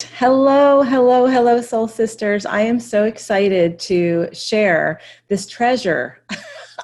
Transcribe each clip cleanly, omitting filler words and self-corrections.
Hello, hello, hello, soul sisters. I am so excited to share this treasure.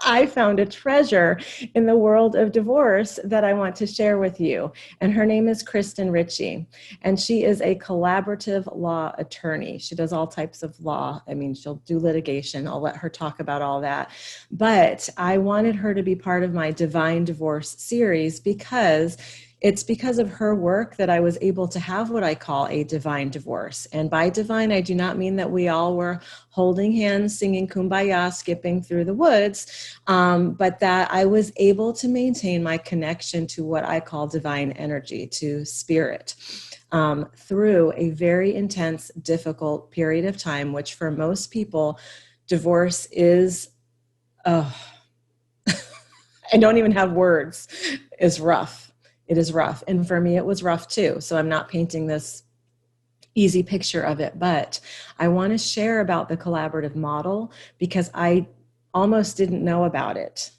I found a treasure in the world of divorce that I want to share with you. And her name is Kristen Ritchie. And she is a collaborative law attorney. She does all types of law. I mean, she'll do litigation. I'll let her talk about all that. But I wanted her to be part of my Divine Divorce series because it's because of her work that I was able to have what I call a divine divorce. And by divine, I do not mean that we all were holding hands, singing Kumbaya, skipping through the woods, but that I was able to maintain my connection to what I call divine energy, to spirit, through a very intense, difficult period of time, which for most people, divorce is, I don't even have words, is rough. It is rough. And for me, it was rough too. So I'm not painting this easy picture of it, but I want to share about the collaborative model because I almost didn't know about it.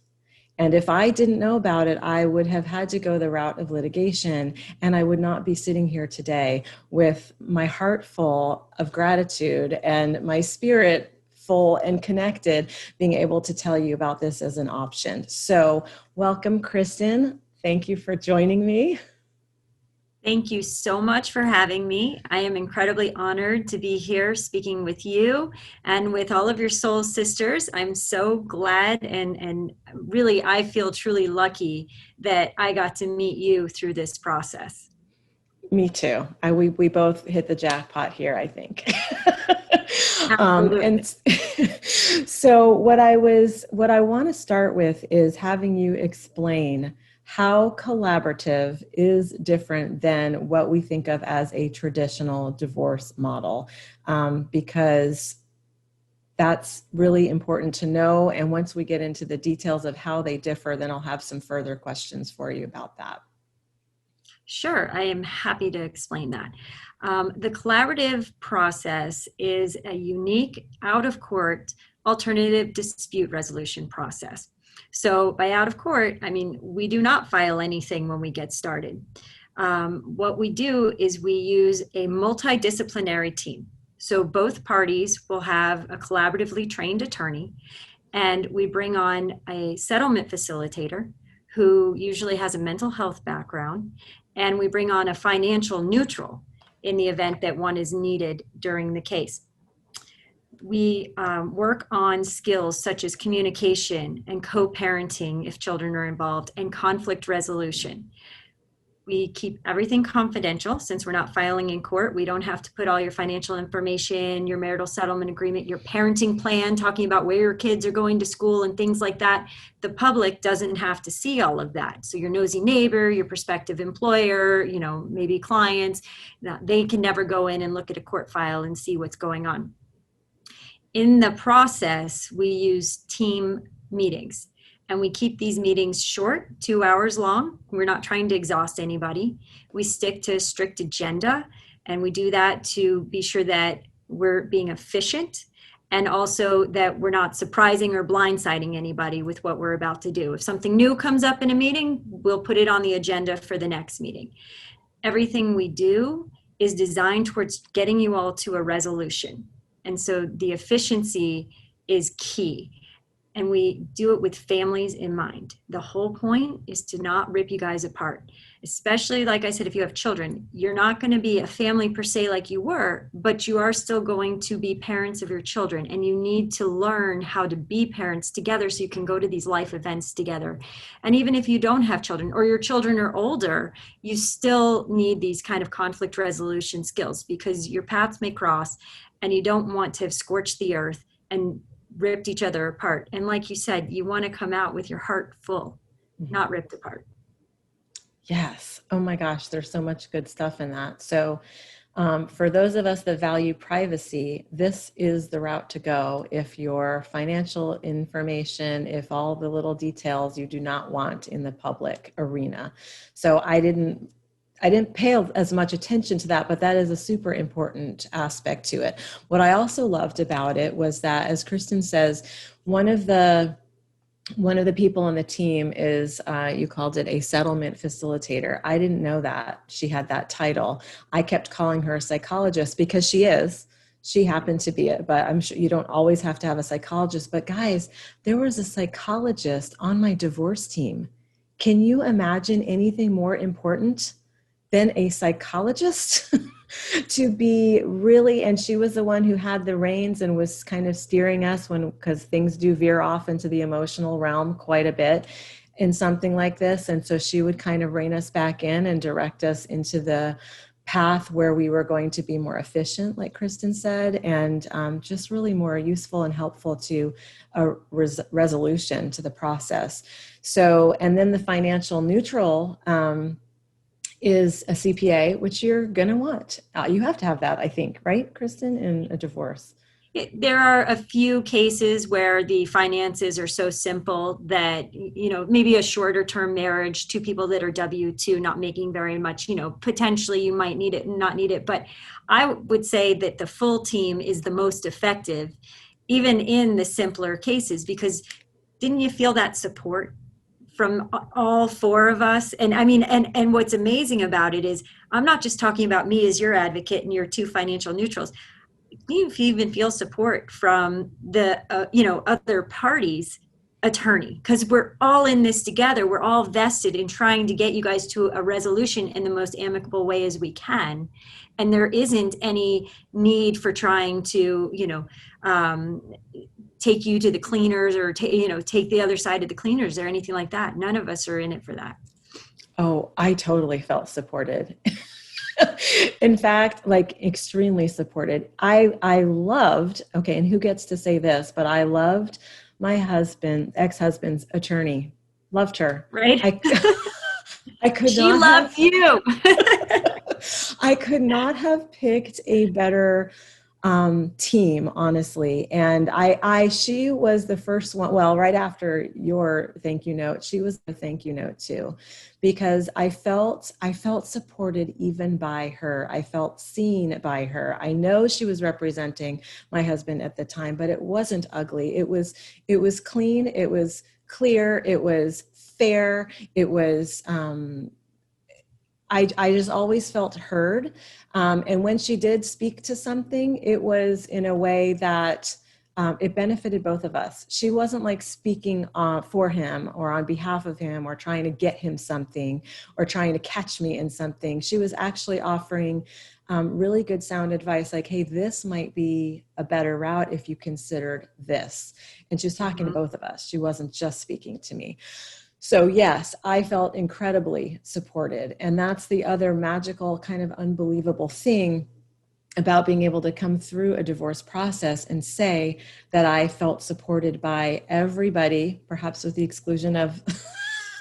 And if I didn't know about it, I would have had to go the route of litigation, and I would not be sitting here today with my heart full of gratitude and my spirit full and connected, being able to tell you about this as an option. So welcome, Kristen. Thank you for joining me. Thank you so much for having me. I am incredibly honored to be here speaking with you and with all of your soul sisters. I'm so glad and really I feel truly lucky that I got to meet you through this process. Me too. We both hit the jackpot here, I think. Absolutely. And so what I want to start with is having you explain how collaborative is different than what we think of as a traditional divorce model, because that's really important to know. And once we get into the details of how they differ, then I'll have some further questions for you about that. Sure, I am happy to explain that. The collaborative process is a unique out of court alternative dispute resolution process. So, by out of court, I mean we do not file anything when we get started. What we do is we use a multidisciplinary team. So, both parties will have a collaboratively trained attorney, and we bring on a settlement facilitator who usually has a mental health background, and we bring on a financial neutral in the event that one is needed during the case. We work on skills such as communication and co-parenting if children are involved, and conflict resolution. We keep everything confidential since we're not filing in court. We don't have to put all your financial information, your marital settlement agreement, your parenting plan, talking about where your kids are going to school and things like that. The public doesn't have to see all of that. So your nosy neighbor, your prospective employer, maybe clients, they can never go in and look at a court file and see what's going on. In the process, we use team meetings. And we keep these meetings short, 2 hours long. We're not trying to exhaust anybody. We stick to a strict agenda, and we do that to be sure that we're being efficient and also that we're not surprising or blindsiding anybody with what we're about to do. If something new comes up in a meeting, we'll put it on the agenda for the next meeting. Everything we do is designed towards getting you all to a resolution. And so the efficiency is key. And we do it with families in mind. The whole point is to not rip you guys apart. Especially, like I said, if you have children, you're not going to be a family per se like you were, but you are still going to be parents of your children. And you need to learn how to be parents together so you can go to these life events together. And even if you don't have children or your children are older, you still need these kind of conflict resolution skills because your paths may cross and you don't want to have scorched the earth and ripped each other apart. And like you said, you want to come out with your heart full, not ripped apart. Yes. Oh my gosh, there's so much good stuff in that. So for those of us that value privacy, this is the route to go if your financial information, if all the little details you do not want in the public arena. So I didn't pay as much attention to that, but that is a super important aspect to it. What I also loved about it was that, as Kristen says, one of the one of the people on the team is, you called it a settlement facilitator. I didn't know that she had that title. I kept calling her a psychologist because she is. She happened to be it, but I'm sure you don't always have to have a psychologist. But guys, there was a psychologist on my divorce team. Can you imagine anything more important than a psychologist? To be really, and she was the one who had the reins and was kind of steering us because things do veer off into the emotional realm quite a bit in something like this. And so she would kind of rein us back in and direct us into the path where we were going to be more efficient, like Kristen said, and just really more useful and helpful to a resolution to the process. So, and then the financial neutral is a CPA, which you're going to want. You have to have that, I think, right, Kristen, in a divorce? There are a few cases where the finances are so simple that, maybe a shorter term marriage, two people that are W-2 not making very much, potentially you might need it and not need it. But I would say that the full team is the most effective, even in the simpler cases, because didn't you feel that support from all four of us? And I mean, and what's amazing about it is I'm not just talking about me as your advocate and your two financial neutrals. You even feel support from the other parties attorney, because we're all in this together. We're all vested in trying to get you guys to a resolution in the most amicable way as we can, and there isn't any need for trying to take you to the cleaners or take the other side of the cleaners or anything like that. None of us are in it for that. Oh, I totally felt supported. In fact, like extremely supported. I loved, okay, and who gets to say this, but I loved my ex-husband's attorney. Loved her. Right? I could she not loved you. I could not have picked a better team, honestly. And she was the first one, well, right after your thank you note, she was the thank you note too, because I felt supported even by her. I felt seen by her. I know she was representing my husband at the time, but it wasn't ugly. It was clean. It was clear. It was fair. It was, I just always felt heard. And when she did speak to something, it was in a way that it benefited both of us. She wasn't like speaking for him or on behalf of him or trying to get him something or trying to catch me in something. She was actually offering really good sound advice like, hey, this might be a better route if you considered this. And she was talking to both of us. She wasn't just speaking to me. So yes, I felt incredibly supported. And that's the other magical kind of unbelievable thing about being able to come through a divorce process and say that I felt supported by everybody, perhaps with the exclusion of,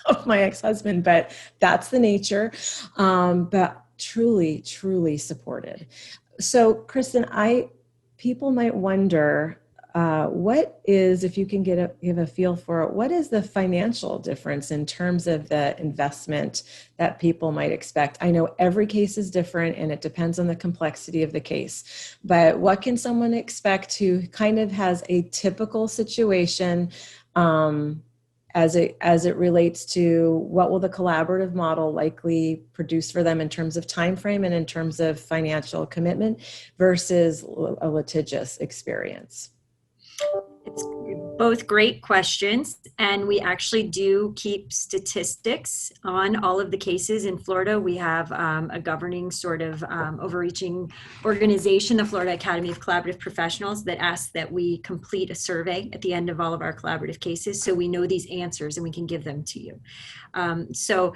of my ex-husband, but that's the nature. But truly, truly supported. So Kristen, people might wonder, what is, if you can give a feel for it, what is the financial difference in terms of the investment that people might expect? I know every case is different and it depends on the complexity of the case, but what can someone expect who kind of has a typical situation as it relates to what will the collaborative model likely produce for them in terms of time frame and in terms of financial commitment versus a litigious experience? It's both great questions, and we actually do keep statistics on all of the cases in Florida. We have a governing sort of overreaching organization, the Florida Academy of Collaborative Professionals, that asks that we complete a survey at the end of all of our collaborative cases so we know these answers and we can give them to you. So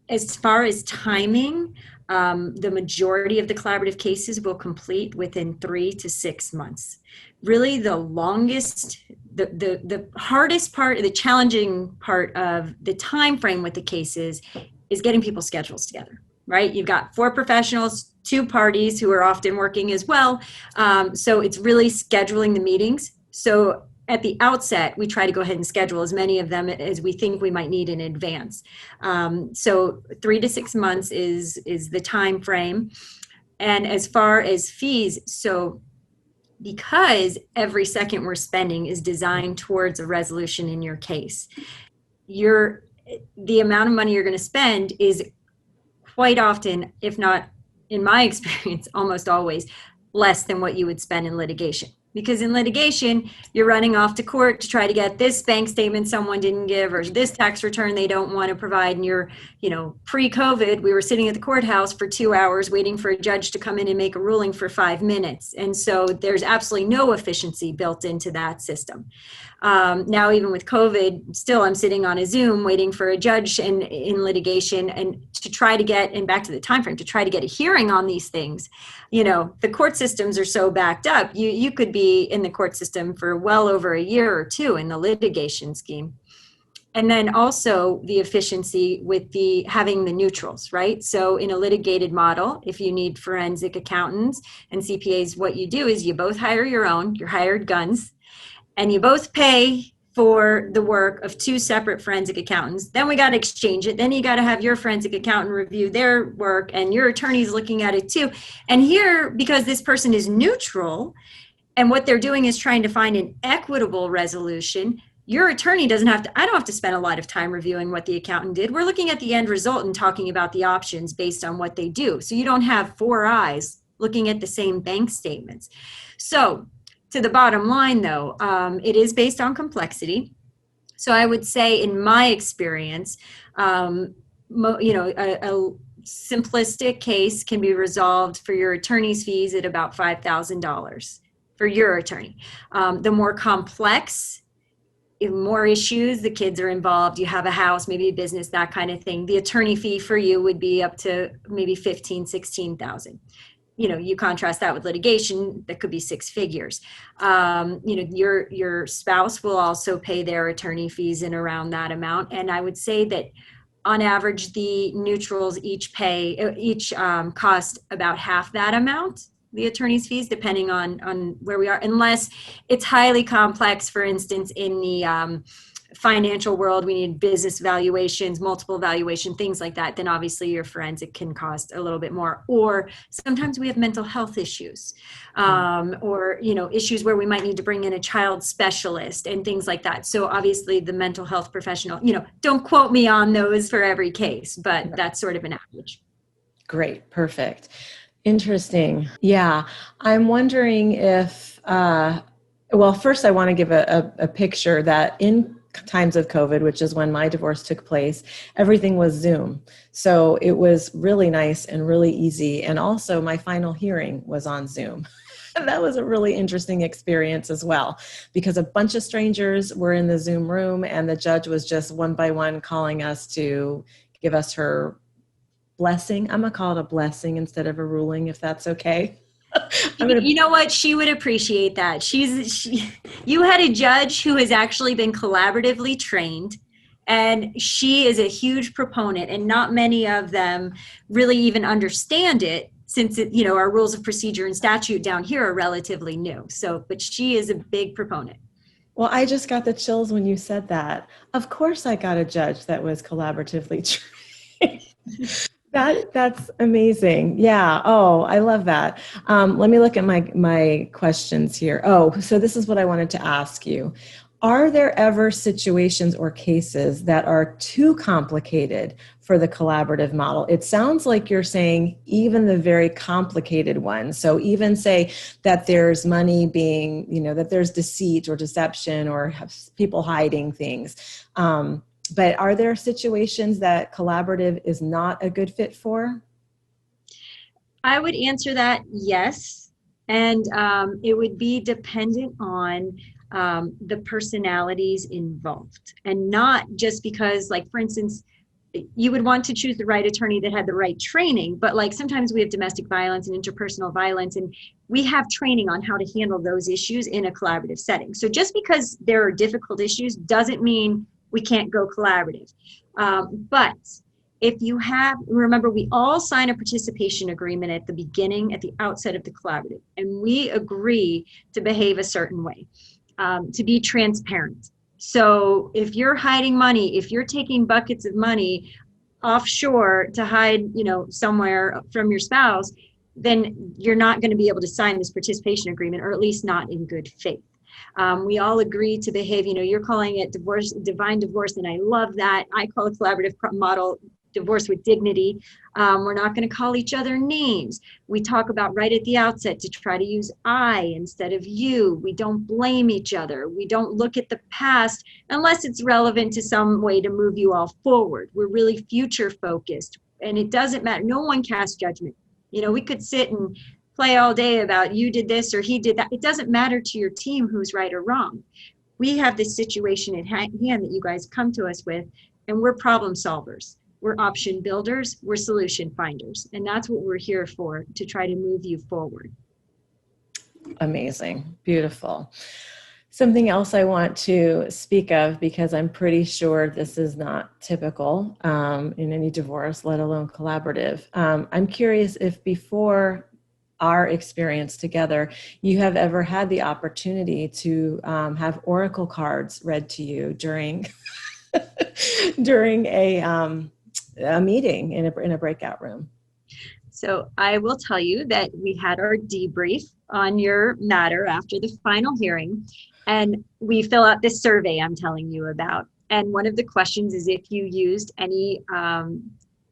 as far as timing, the majority of the collaborative cases will complete within 3 to 6 months. Really, the longest, the hardest part, the challenging part of the time frame with the cases is getting people's schedules together, right? You've got 4 professionals, 2 parties who are often working as well. So it's really scheduling the meetings. So at the outset, we try to go ahead and schedule as many of them as we think we might need in advance. So 3 to 6 months is the time frame. And as far as fees, so because every second we're spending is designed towards a resolution in your case. The amount of money you're going to spend is quite often, if not in my experience, almost always less than what you would spend in litigation. Because in litigation, you're running off to court to try to get this bank statement someone didn't give, or this tax return they don't want to provide. And you're, pre-COVID, we were sitting at the courthouse for 2 hours waiting for a judge to come in and make a ruling for 5 minutes. And so there's absolutely no efficiency built into that system. Now, even with COVID, still I'm sitting on a Zoom waiting for a judge in litigation, and to try to get, and back to the time frame, to try to get a hearing on these things. The court systems are so backed up. You could be in the court system for well over a year or two in the litigation scheme. And then also the efficiency with having the neutrals, right? So in a litigated model, if you need forensic accountants and CPAs, what you do is you both hire your hired guns, and you both pay for the work of two separate forensic accountants. Then we got to exchange it. Then you got to have your forensic accountant review their work, and your attorney's looking at it too. And here, because this person is neutral and what they're doing is trying to find an equitable resolution, your attorney I don't have to spend a lot of time reviewing what the accountant did. We're looking at the end result and talking about the options based on what they do. So you don't have four eyes looking at the same bank statements. So to the bottom line, though, it is based on complexity. So I would say, in my experience, a simplistic case can be resolved for your attorney's fees at about $5,000 for your attorney. The more complex, more issues, the kids are involved, you have a house, maybe a business, that kind of thing, the attorney fee for you would be up to maybe $15,000, $16,000. You contrast that with litigation, that could be six figures. Your spouse will also pay their attorney fees in around that amount. And I would say that on average, the neutrals each cost about half that amount, the attorney's fees, depending on where we are, unless it's highly complex. For instance, in the financial world, we need business valuations, multiple valuation, things like that. Then obviously your forensic can cost a little bit more. Or sometimes we have mental health issues, or issues where we might need to bring in a child specialist and things like that. So obviously the mental health professional, don't quote me on those for every case, but that's sort of an average. Great. Perfect. Interesting. Yeah. I'm wondering if, first I want to give a picture that in times of COVID, which is when my divorce took place, everything was Zoom. So it was really nice and really easy. And also my final hearing was on Zoom. And that was a really interesting experience as well, because a bunch of strangers were in the Zoom room and the judge was just one by one calling us to give us her blessing. I'm going to call it a blessing instead of a ruling, if that's okay. You know what? She would appreciate that. You had a judge who has actually been collaboratively trained, and she is a huge proponent, and not many of them really even understand it, since our rules of procedure and statute down here are relatively new. So, but she is a big proponent. Well, I just got the chills when you said that. Of course I got a judge that was collaboratively trained. That's amazing. Yeah. Oh, I love that. Let me look at my questions here. Oh, so this is what I wanted to ask you. Are there ever situations or cases that are too complicated for the collaborative model? It sounds like you're saying even the very complicated ones. So even say that there's money being, that there's deceit or deception or people hiding things. But are there situations that collaborative is not a good fit for? I would answer that yes. And it would be dependent on the personalities involved, and not just because, like, for instance, you would want to choose the right attorney that had the right training, but like sometimes we have domestic violence and interpersonal violence, and we have training on how to handle those issues in a collaborative setting. So just because there are difficult issues doesn't mean we can't go collaborative. But if you remember, we all sign a participation agreement at the beginning, at the outset of the collaborative, and we agree to behave a certain way, to be transparent. So if you're hiding money, if you're taking buckets of money offshore to hide, somewhere from your spouse, then you're not going to be able to sign this participation agreement, or at least not in good faith. We all agree to behave, you're calling it divorce, divine divorce, and I love that. I call it collaborative model divorce with dignity. We're not going to call each other names. We talk about right at the outset to try to use I instead of you. We don't blame each other. We don't look at the past unless it's relevant to some way to move you all forward. We're really future focused, and it doesn't matter. No one casts judgment. We could sit and play all day about you did this or he did that. It doesn't matter to your team who's right or wrong. We have this situation at hand that you guys come to us with, and we're problem solvers. We're option builders. We're solution finders. And that's what we're here for, to try to move you forward. Amazing. Beautiful. Something else I want to speak of, because I'm pretty sure this is not typical in any divorce, let alone collaborative. I'm curious if before our experience together, you have ever had the opportunity to have oracle cards read to you during during a meeting in a breakout room. So I will tell you that we had our debrief on your matter after the final hearing, and we fill out this survey I'm telling you about. And one of the questions is if you used any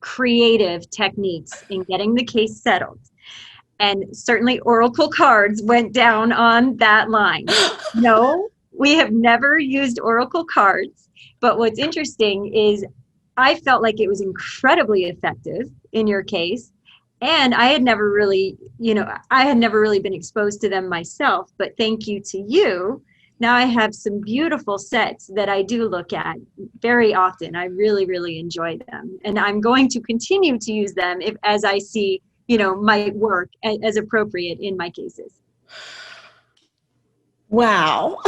creative techniques in getting the case settled. And certainly oracle cards went down on that line. No, we have never used oracle cards. But what's interesting is I felt like it was incredibly effective in your case. And I had never really, been exposed to them myself. But thank you to you. Now I have some beautiful sets that I do look at very often. I really, really enjoy them. And I'm going to continue to use them as I see might work as appropriate in my cases. Wow.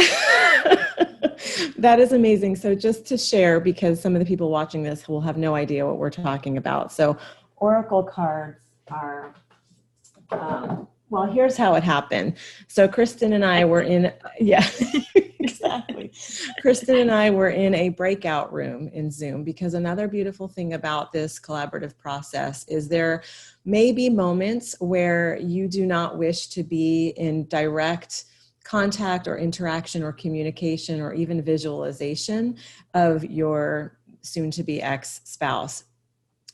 That is amazing. So just to share, because some of the people watching this will have no idea what we're talking about. So oracle cards are, well, here's how it happened. So Kristen and I were in, exactly. Kristen and I were in a breakout room in Zoom, because another beautiful thing about this collaborative process is there may be moments where you do not wish to be in direct contact or interaction or communication or even visualization of your soon-to-be ex-spouse.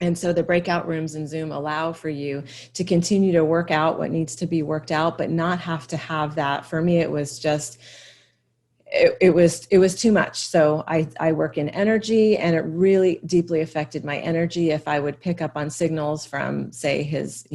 And so the breakout rooms in Zoom allow for you to continue to work out what needs to be worked out, but not have to have that. For me, it was just, it was too much. So I work in energy, and it really deeply affected my energy if I would pick up on signals from, say, his,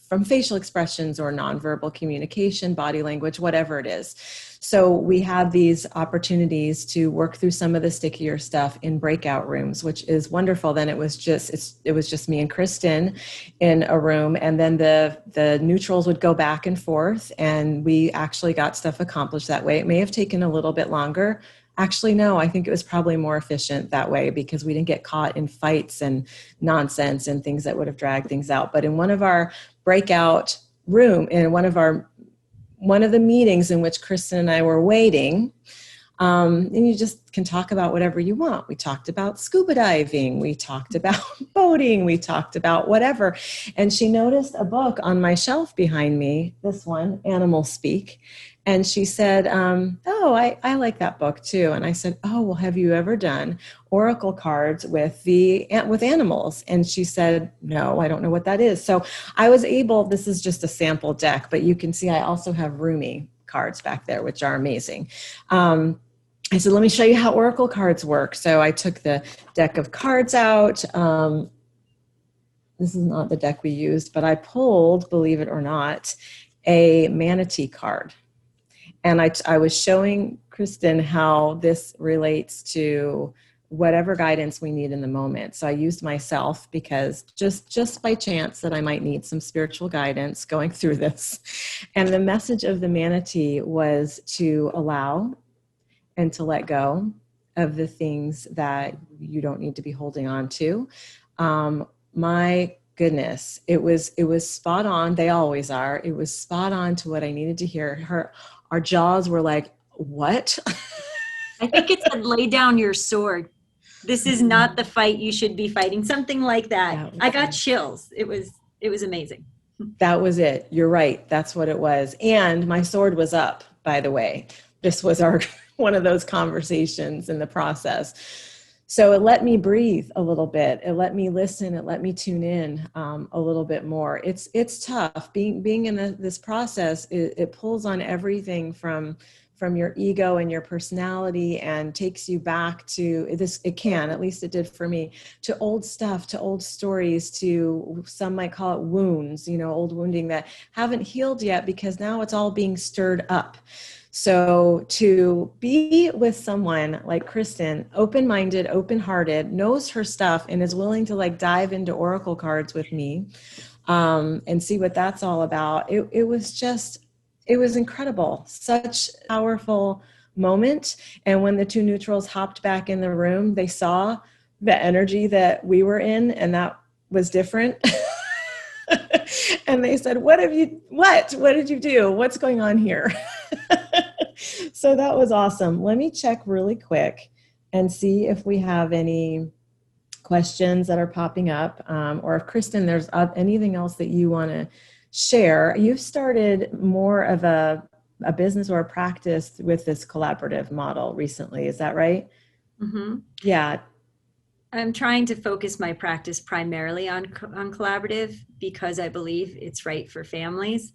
from facial expressions or nonverbal communication, body language, whatever it is. So we have these opportunities to work through some of the stickier stuff in breakout rooms, which is wonderful. Then it was just me and Kristen in a room, and then the neutrals would go back and forth, and we actually got stuff accomplished that way. It may have taken a little bit longer. Actually, no, I think it was probably more efficient that way, because we didn't get caught in fights and nonsense and things that would have dragged things out. But in one of our breakout room, in one of the meetings in which Kristen and I were waiting, and you just can talk about whatever you want. We talked about scuba diving. We talked about boating. We talked about whatever. And she noticed a book on my shelf behind me, this one, Animal Speak. And she said, oh, I like that book too. And I said, oh, well, have you ever done oracle cards with animals? And she said, no, I don't know what that is. So I was able, this is just a sample deck, but you can see I also have Rumi cards back there, which are amazing. I said, let me show you how oracle cards work. So I took the deck of cards out. This is not the deck we used, but I pulled, believe it or not, a manatee card. And I was showing Kristen how this relates to whatever guidance we need in the moment. So I used myself, because just by chance that I might need some spiritual guidance going through this. And the message of the manatee was to allow and to let go of the things that you don't need to be holding on to. My goodness, it was spot on. They always are. It was spot on to what I needed to hear. Our jaws were like, what? I think it said, lay down your sword. This is not the fight you should be fighting. Something like that. I got chills. It was amazing. That was it. You're right. That's what it was. And my sword was up, by the way. This was our one of those conversations in the process. So it let me breathe a little bit. It let me listen. It let me tune in a little bit more. It's tough being in this process. It pulls on everything from your ego and your personality and takes you back to this. It can, at least it did for me, to old stuff, to old stories, to some might call it wounds, old wounding that haven't healed yet because now it's all being stirred up. So to be with someone like Kristen, open-minded, open-hearted, knows her stuff and is willing to like dive into oracle cards with me and see what that's all about. It was incredible. Such a powerful moment. And when the two neutrals hopped back in the room, they saw the energy that we were in, and that was different. And they said, what did you do? What's going on here? So that was awesome. Let me check really quick and see if we have any questions that are popping up, or if Kristen, there's anything else that you want to share. You've started more of a business or a practice with this collaborative model recently. Is that right? Mm-hmm. Yeah. I'm trying to focus my practice primarily on collaborative because I believe it's right for families.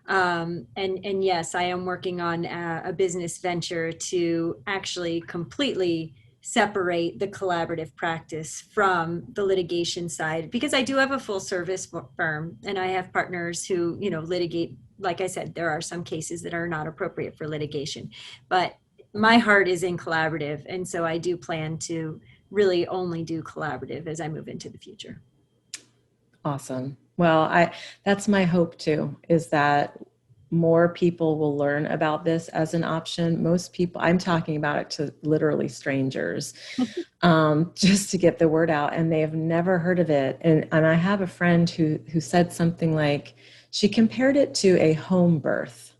And yes, I am working on a business venture to actually completely separate the collaborative practice from the litigation side, because I do have a full service firm and I have partners who, litigate. Like I said, there are some cases that are not appropriate for litigation, but my heart is in collaborative. And so I do plan to really only do collaborative as I move into the future. Awesome. Well, that's my hope too, is that more people will learn about this as an option. Most people, I'm talking about it to literally strangers, just to get the word out, and they have never heard of it. And I have a friend who said something like, she compared it to a home birth,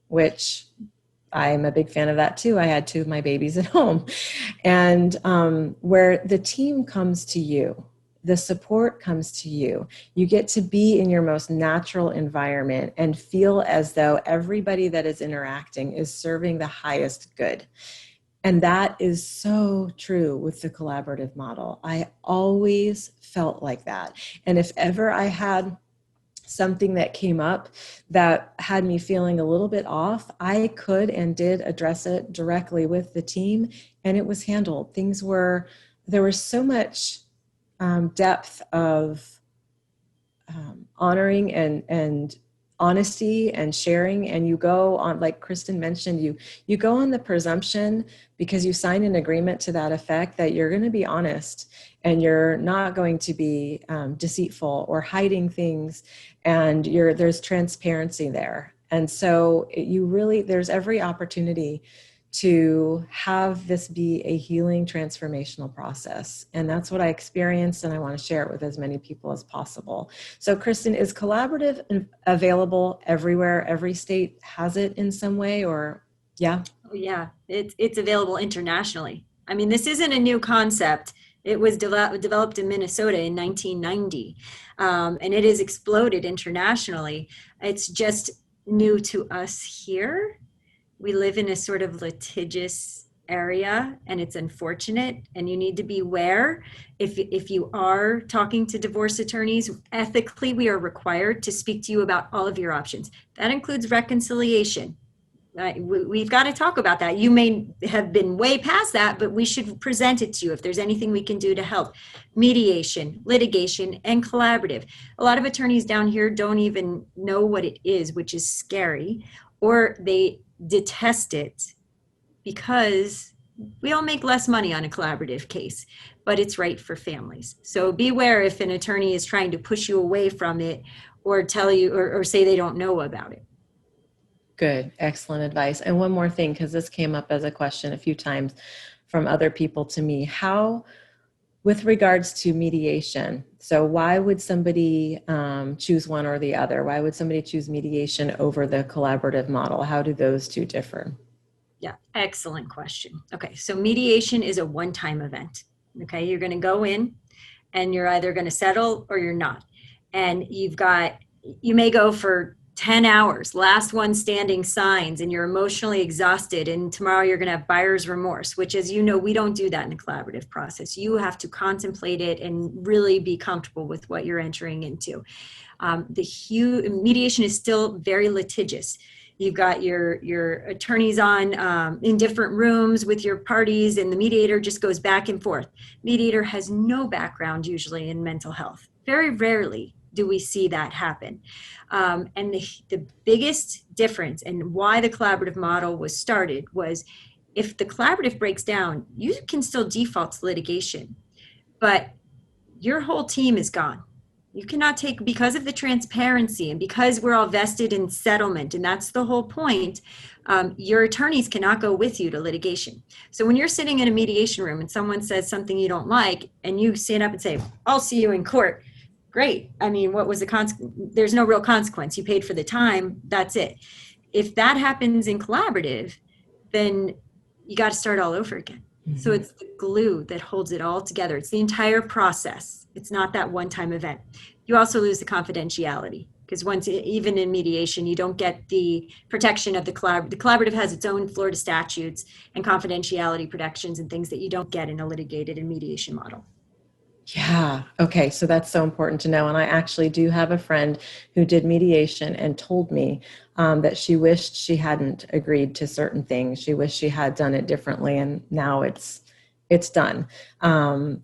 which I'm a big fan of that too. I had two of my babies at home, and where the team comes to you, the support comes to you. You get to be in your most natural environment and feel as though everybody that is interacting is serving the highest good. And that is so true with the collaborative model. I always felt like that. And if ever I had something that came up that had me feeling a little bit off, I could and did address it directly with the team, and it was handled. There was so much depth of honoring and honesty and sharing. And you go on, like Kristen mentioned, you go on the presumption, because you sign an agreement to that effect, that you're going to be honest and you're not going to be deceitful or hiding things, and there's transparency there. And so there's every opportunity to have this be a healing, transformational process. And that's what I experienced, and I want to share it with as many people as possible. So Kristen, is collaborative available everywhere? Every state has it in some way, or yeah? Oh, yeah, it's available internationally. I mean, this isn't a new concept. It was developed in Minnesota in 1990, and it has exploded internationally. It's just new to us here. We live in a sort of litigious area, and it's unfortunate, and you need to beware. If you are talking to divorce attorneys, ethically, we are required to speak to you about all of your options. That includes reconciliation. We've got to talk about that. You may have been way past that, but we should present it to you if there's anything we can do to help. Mediation, litigation, and collaborative. A lot of attorneys down here don't even know what it is, which is scary, or they detest it because we all make less money on a collaborative case, but it's right for families. So beware if an attorney is trying to push you away from it or tell you or say they don't know about it. Good. Excellent advice. And one more thing, because this came up as a question a few times from other people to me. How, with regards to mediation, so why would somebody choose one or the other? Why would somebody choose mediation over the collaborative model? How do those two differ? Yeah, excellent question. Okay, so mediation is a one-time event. Okay, you're going to go in and you're either going to settle or you're not. And you've got you may go for 10 hours, last one standing signs, and you're emotionally exhausted. And tomorrow you're going to have buyer's remorse, which, as you know, we don't do that in the collaborative process. You have to contemplate it and really be comfortable with what you're entering into. Mediation is still very litigious. You've got your attorneys on in different rooms with your parties, and the mediator just goes back and forth. Mediator has no background usually in mental health. Very rarely do we see that happen. And the biggest difference and why the collaborative model was started was, if the collaborative breaks down, you can still default to litigation, but your whole team is gone. You cannot take, because of the transparency and because we're all vested in settlement, and that's the whole point, your attorneys cannot go with you to litigation. So when you're sitting in a mediation room and someone says something you don't like, and you stand up and say, I'll see you in court, great. I mean, what was the consequence? There's no real consequence. You paid for the time, that's it. If that happens in collaborative, then you got to start all over again. Mm-hmm. So it's the glue that holds it all together. It's the entire process. It's not that one-time event. You also lose the confidentiality, because even in mediation, you don't get the protection of the collaborative. The collaborative has its own Florida statutes and confidentiality protections and things that you don't get in a litigated and mediation model. Yeah. Okay. So that's so important to know. And I actually do have a friend who did mediation and told me that she wished she hadn't agreed to certain things. She wished she had done it differently. And now it's done. And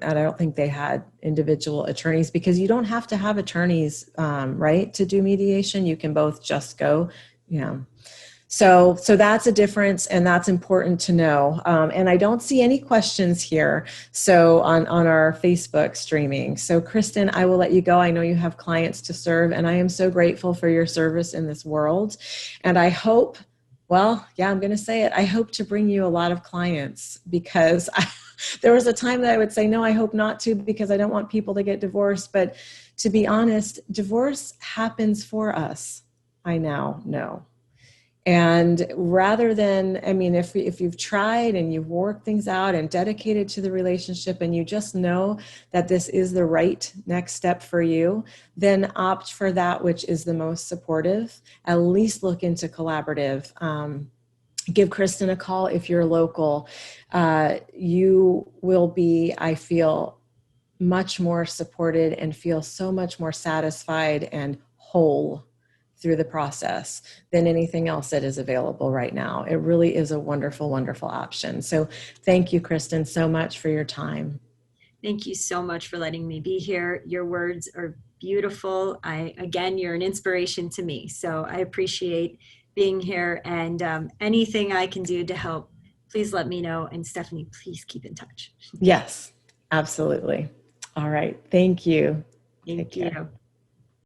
I don't think they had individual attorneys, because you don't have to have attorneys, right, to do mediation. You can both just go, So that's a difference, and that's important to know. And I don't see any questions here. So on our Facebook streaming. So Kristen, I will let you go. I know you have clients to serve, and I am so grateful for your service in this world. And I hope, I'm going to say it. I hope to bring you a lot of clients, because there was a time that I would say, no, I hope not to, because I don't want people to get divorced. But to be honest, divorce happens for us. I now know. And rather than, if you've tried and you've worked things out and dedicated to the relationship, and you just know that this is the right next step for you, then opt for that which is the most supportive. At least look into collaborative. Give Kristen a call if you're local. You will be, I feel, much more supported and feel so much more satisfied and whole through the process than anything else that is available right now. It really is a wonderful, wonderful option. So thank you, Kristen, so much for your time. Thank you so much for letting me be here. Your words are beautiful. Again, you're an inspiration to me. So I appreciate being here, and anything I can do to help, please let me know. And Stephanie, please keep in touch. Yes, absolutely. All right. Thank you. Thank you.